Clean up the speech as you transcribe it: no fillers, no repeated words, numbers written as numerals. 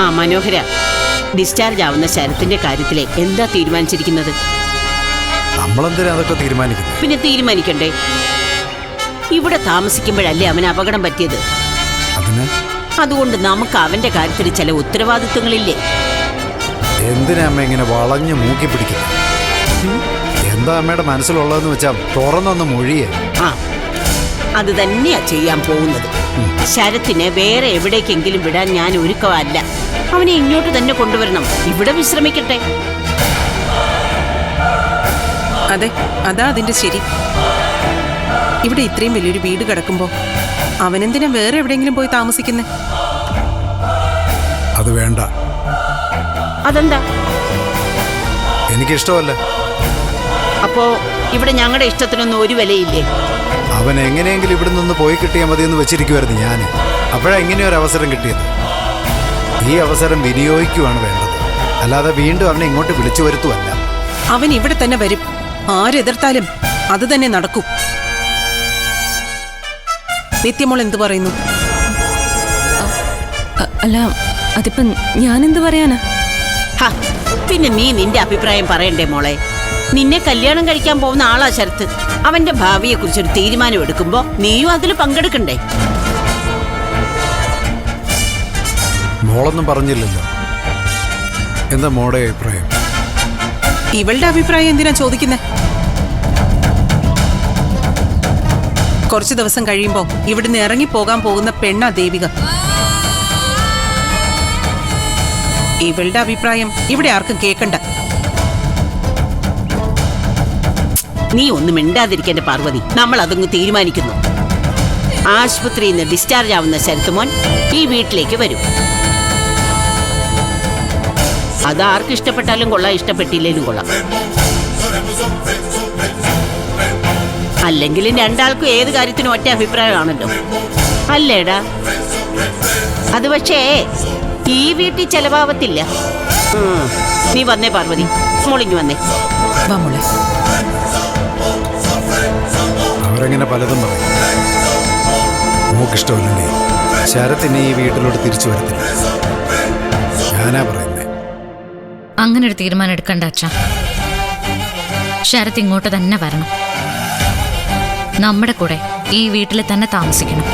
ആ മനോഹര, ഡിസ്ചാർജ് ആവുന്ന ശരത്തിന്റെ കാര്യത്തിലെ എന്താ തീരുമാനിച്ചിരിക്കുന്നത്? നമ്മളെന്തിനാ അതൊക്കെ തീരുമാനിക്കുന്നത്? പിന്നെ തീരുമാനിക്കണ്ടേ? ഇവിടെ താമസിക്കുമ്പോഴല്ലേ അവന് അപകടം പറ്റിയത്. അതുകൊണ്ട് നമുക്ക് അവന്റെ കാര്യത്തിൽ ചില ഉത്തരവാദിത്വങ്ങളില്ലേ? എന്തിനാ അമ്മ ഇങ്ങനെ വളഞ്ഞു മൂക്കി പിടിക്കുന്നത്? എന്താ അമ്മയുടെ മനസ്സിലുള്ളതെന്ന് വെച്ചാൽ തുറന്നൊന്ന് മൊഴിയേ. ആ, അത് തന്നെയാ ചെയ്യാൻ പോകുന്നത്. ശരത്തിനെ വേറെ എവിടേക്കെങ്കിലും വിടാൻ ഞാൻ ഒരുക്കമല്ല. അവനെ ഇങ്ങോട്ട് തന്നെ കൊണ്ടുവരണം. ഇവിടെ വിശ്രമിക്കട്ടെ. അതെ, അതാ അതിന്റെ ശരി. ഇവിടെ ഇത്രയും വലിയൊരു വീട് കിടക്കുമ്പോ അവനെന്തിനാ വേറെ എവിടെയെങ്കിലും പോയി താമസിക്കുന്നേ? അത് വേണ്ട. അതെന്താ? എനിക്കിഷ്ടമല്ല. അപ്പോ ഇവിടെ ഞങ്ങളുടെ ഇഷ്ടത്തിനൊന്നും ഒരു വിലയില്ലേ? അവൻ എങ്ങനെയെങ്കിലും ഇവിടെ നിന്ന് പോയി കിട്ടിയാൽ മതിയെന്ന് വെച്ചിരിക്കുമായിരുന്നു ഞാൻ. അപ്പോഴാ ഇങ്ങനെയൊരു അവസരം കിട്ടിയത്. ഈ അവസരം വിനിയോഗിക്കുകയാണ് വേണ്ടത്, അല്ലാതെ വീണ്ടും അവനെ ഇങ്ങോട്ട് വിളിച്ചു വരുത്തുമല്ല. അവൻ ഇവിടെ തന്നെ വരും. ആരെതിർത്താലും അത് തന്നെ നടക്കൂ. നിത്യമോൾ എന്തു പറയുന്നു? അല്ല, അതിപ്പം ഞാനെന്ത് പറയാനാ? പിന്നെ നീ നിന്റെ അഭിപ്രായം പറയണ്ടേ മോളെ? നിന്നെ കല്യാണം കഴിക്കാൻ പോകുന്ന ആളാ ശരത്ത്. അവന്റെ ഭാവിയെ കുറിച്ചൊരു തീരുമാനം എടുക്കുമ്പോ നീയും അതിൽ പങ്കെടുക്കണ്ടേ? മോളൊന്നും പറഞ്ഞില്ലല്ലോ. എന്താ മോളുടെ അഭിപ്രായം? ഇവളുടെ അഭിപ്രായം എന്തിനാ ചോദിക്കുന്നേ? കുറച്ചു ദിവസം കഴിയുമ്പോ ഇവിടുന്ന് ഇറങ്ങിപ്പോകാൻ പോകുന്ന പെണ്ണാ ദേവിക. ഇവളുടെ അഭിപ്രായം ഇവിടെ ആർക്കും കേൾക്കണ്ട. നീ ഒന്നും മിണ്ടാതിരിക്കേണ്ട പാർവതി. നമ്മൾ അതങ്ങ് തീരുമാനിക്കുന്നു. ആശുപത്രിയിൽ നിന്ന് ഡിസ്ചാർജ് ആവുന്ന ശരത്തുമോൻ ഈ വീട്ടിലേക്ക് വരും. അതാർക്ക് ഇഷ്ടപ്പെട്ടാലും കൊള്ളാം, ഇഷ്ടപ്പെട്ടില്ലേലും കൊള്ളാം. അല്ലെങ്കിലും രണ്ടാൾക്കും ഏത് കാര്യത്തിനും ഒറ്റ അഭിപ്രായമാണല്ലോ, അല്ലേടാ? അത് പക്ഷേ ഈ വീട്ടിൽ ചെലവാവത്തില്ല. നീ വന്നേ പാർവതി, മോളിഞ്ഞു വന്നേ. അവരെങ്ങനെ പലതും പറയും. മോക്കിഷ്ടമല്ലേ ശരത്തിനെ ഈ വീട്ടിലോട്ട് തിരിച്ചു വരത്തില്ല. ഞാനാ പറയുന്നേ. അങ്ങനെ ഒരു തീരുമാനം എടുക്കണ്ട അച്ഛാ. ശരത്ത് ഇങ്ങോട്ട് തന്നെ വരണം. നമ്മുടെ കൂടെ ഈ വീട്ടിൽ തന്നെ താമസിക്കണം.